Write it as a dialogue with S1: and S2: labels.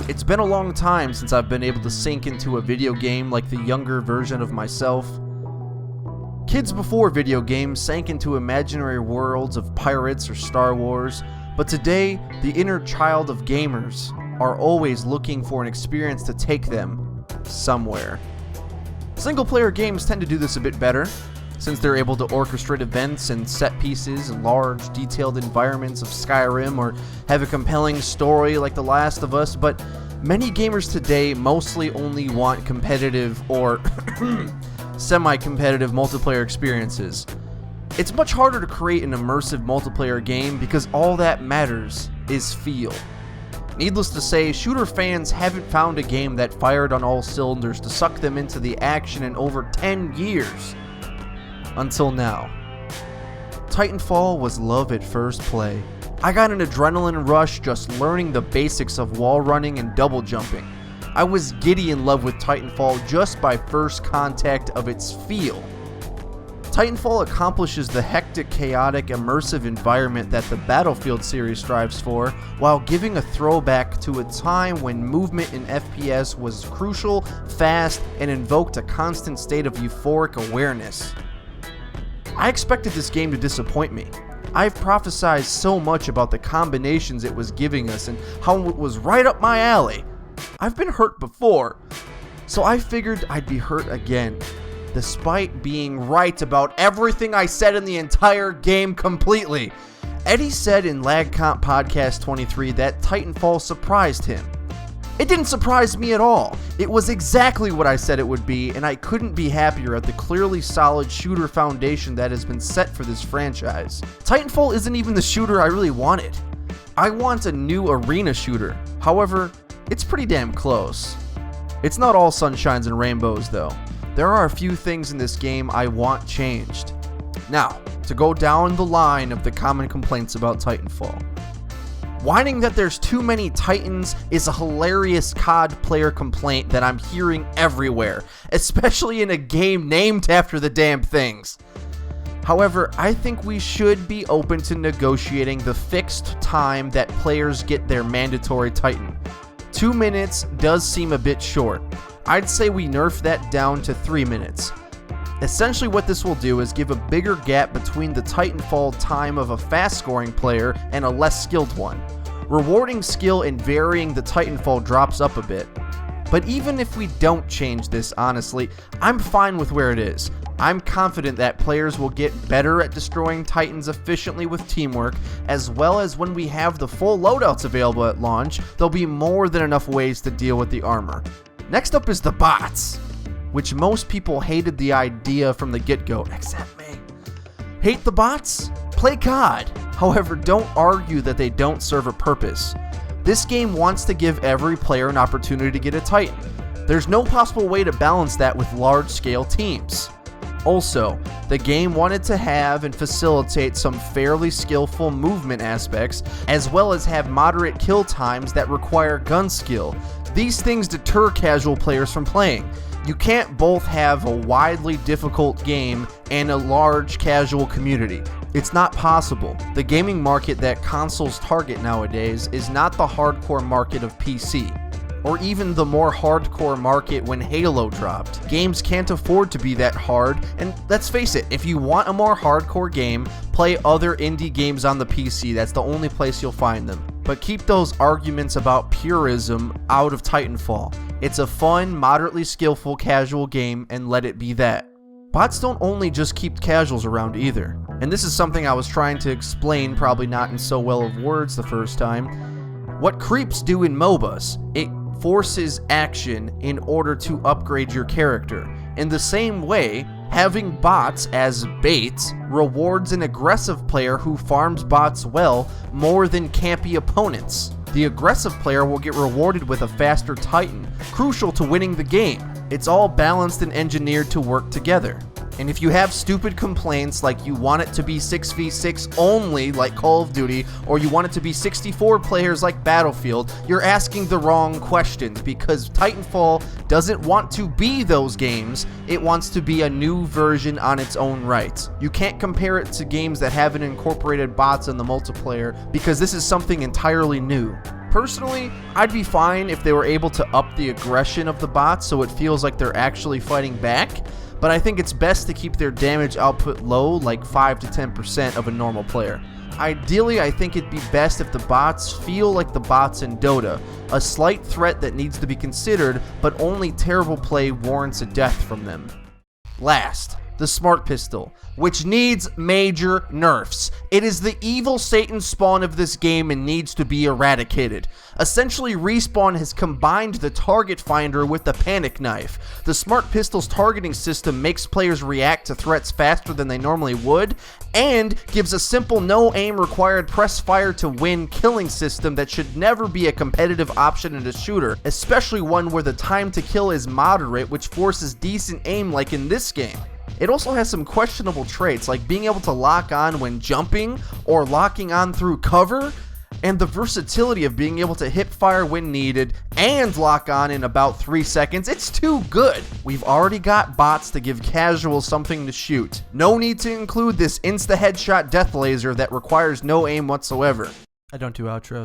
S1: It's been a long time since I've been able to sink into a video game like the younger version of myself. Kids before video games sank into imaginary worlds of pirates or Star Wars, but today, the inner child of gamers are always looking for an experience to take them somewhere. Single-player games tend to do this a bit better, since they're able to orchestrate events and set pieces in large, detailed environments of Skyrim or have a compelling story like The Last of Us, but many gamers today mostly only want competitive or semi-competitive multiplayer experiences. It's much harder to create an immersive multiplayer game because all that matters is feel. Needless to say, shooter fans haven't found a game that fired on all cylinders to suck them into the action in over 10 years. Until now. Titanfall was love at first play. I got an adrenaline rush just learning the basics of wall running and double jumping. I was giddy in love with Titanfall just by first contact of its feel. Titanfall accomplishes the hectic, chaotic, immersive environment that the Battlefield series strives for, while giving a throwback to a time when movement in FPS was crucial, fast, and invoked a constant state of euphoric awareness. I expected this game to disappoint me. I've prophesized so much about the combinations it was giving us and how it was right up my alley. I've been hurt before, so I figured I'd be hurt again, despite being right about everything I said in the entire game completely. Eddie said in LagComp Podcast 23 that Titanfall surprised him. It didn't surprise me at all. It was exactly what I said it would be, and I couldn't be happier at the clearly solid shooter foundation that has been set for this franchise. Titanfall isn't even the shooter I really wanted. I want a new arena shooter. However, it's pretty damn close. It's not all sunshines and rainbows though. There are a few things in this game I want changed. Now, to go down the line of the common complaints about Titanfall. Whining that there's too many Titans is a hilarious COD player complaint that I'm hearing everywhere, especially in a game named after the damn things. However, I think we should be open to negotiating the fixed time that players get their mandatory Titan. 2 minutes does seem a bit short. I'd say we nerf that down to 3 minutes. Essentially what this will do is give a bigger gap between the Titanfall time of a fast-scoring player and a less skilled one. Rewarding skill and varying the Titanfall drops up a bit. But even if we don't change this, honestly, I'm fine with where it is. I'm confident that players will get better at destroying Titans efficiently with teamwork, as well as when we have the full loadouts available at launch, there'll be more than enough ways to deal with the armor. Next up is the bots, which most people hated the idea from the get-go, except me. Hate the bots? Play COD. However, don't argue that they don't serve a purpose. This game wants to give every player an opportunity to get a Titan. There's no possible way to balance that with large-scale teams. Also, the game wanted to have and facilitate some fairly skillful movement aspects, as well as have moderate kill times that require gun skill. These things deter casual players from playing. You can't both have a widely difficult game and a large casual community. It's not possible. The gaming market that consoles target nowadays is not the hardcore market of PC, or even the more hardcore market when Halo dropped. Games can't afford to be that hard, and let's face it, if you want a more hardcore game, play other indie games on the PC. That's the only place you'll find them. But keep those arguments about purism out of Titanfall. It's a fun, moderately skillful casual game, and let it be that. Bots don't only just keep casuals around either. And this is something I was trying to explain, probably not in so well of words the first time. What creeps do in MOBAs, it forces action in order to upgrade your character. In the same way, having bots as bait rewards an aggressive player who farms bots well more than campy opponents. The aggressive player will get rewarded with a faster Titan, crucial to winning the game. It's all balanced and engineered to work together. And if you have stupid complaints like you want it to be 6v6 only like Call of Duty, or you want it to be 64 players like Battlefield, you're asking the wrong questions, because Titanfall doesn't want to be those games, it wants to be a new version on its own right. You can't compare it to games that haven't incorporated bots in the multiplayer, because this is something entirely new. Personally, I'd be fine if they were able to up the aggression of the bots so it feels like they're actually fighting back, but I think it's best to keep their damage output low, like 5 to 10% of a normal player. Ideally, I think it'd be best if the bots feel like the bots in Dota, a slight threat that needs to be considered, but only terrible play warrants a death from them. Last, the Smart Pistol, which needs major nerfs. It is the evil Satan spawn of this game and needs to be eradicated. Essentially, Respawn has combined the target finder with the panic knife. The Smart Pistol's targeting system makes players react to threats faster than they normally would, and gives a simple no aim required press fire to win killing system that should never be a competitive option in a shooter, especially one where the time to kill is moderate, which forces decent aim like in this game. It also has some questionable traits like being able to lock on when jumping or locking on through cover, and the versatility of being able to hip fire when needed and lock on in about 3 seconds. It's too good. We've already got bots to give casuals something to shoot. No need to include this insta headshot death laser that requires no aim whatsoever. I don't do outros.